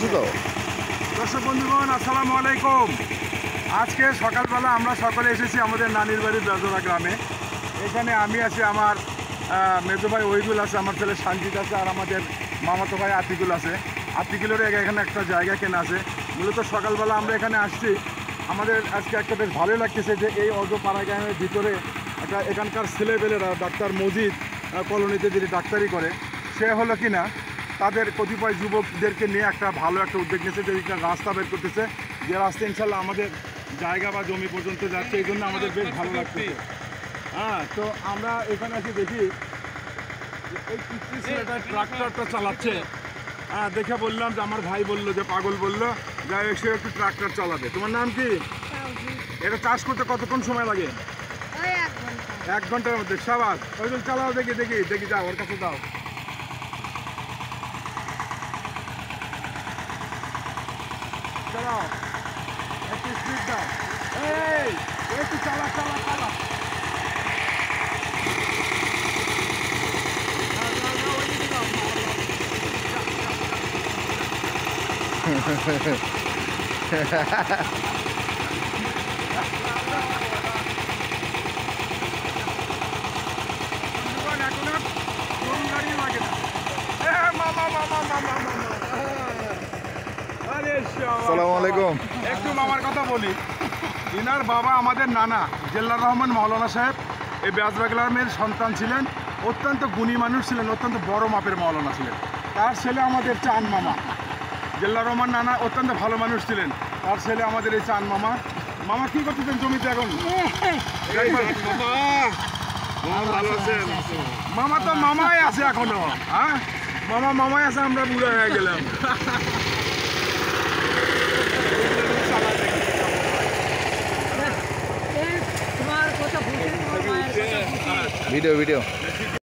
আসো তো। দর্শক বন্ধুগণ, আসসালামু আলাইকুম। আজকে সকালবেলা আমরা সকলে এসেছি আমাদের নানির বাড়ি বেজরা গ্রামে। এখানে আমি আছি, আমার মেজো ভাই ওইদুল আছে, আমার ছেলে সানজিদ আছে, আর আমাদের মামাতো ভাই আতিকুল আছে। আতিকুলের এখানে একটা জায়গা কেনা আছে। মূলত সকালবেলা আমরা এখানে আসছি। আমাদের আজকে একটা বেশ ভালোই লাগতেছে যে এই অজো পাড়াগ্রামের ভিতরে একটা এখানকার ছেলেপেলেরা ডাক্তার মজিদ কলোনিতে যিনি ডাক্তারি করে, সে হলো কিনা তাদের কতিপয় যুবকদেরকে নিয়ে একটা ভালো একটা উদ্যোগ নিয়েছে, যে একটা রাস্তা বের করতেছে, যে রাস্তা ইনশাল্লাহ আমাদের জায়গা বা জমি পর্যন্ত যাচ্ছে। এই জন্য আমাদের বেশ ভালো লাগছে। হ্যাঁ, তো আমরা এখানে এসে দেখি যে এই কৃষি ছেলেটা ট্রাক্টরটা চালাচ্ছে। হ্যাঁ, দেখে বললাম যে আমার ভাই বললো, যে পাগল বললো যাই হোক সে একটু ট্রাক্টর চালাবে। তোমার নাম কি? এটা চাষ করতে কতক্ষণ সময় লাগে? 1 ঘন্টার মধ্যে। সাবাস, ওই জন্য চালাও, দেখি দেখি দেখি, যাও ওর কাছে দাও। চালাও, একটু স্পিড দাও। এই একটু চালা চালা চালা। আসসালামু আলাইকুম। একটু মামার কথা বলি। ইনার বাবা আমাদের নানা জেল্লার রহমান মাওলানা সাহেব এই বেজরা গ্রামের সন্তান ছিলেন। অত্যন্ত গুণী মানুষ ছিলেন, অত্যন্ত বড় মাপের মাওলানা ছিলেন। তার ছেলে আমাদের চান মামা। জেল্লার রহমান নানা অত্যন্ত ভালো মানুষ ছিলেন, তার ছেলে আমাদের এই চান মামা। মামা কি করতেছেন জমিতে এখন? মামা তো মামাই আছে এখনো। হ্যাঁ, মামা মামাই আছে, আমরা বুড়ো হয়ে গেলাম। Video video.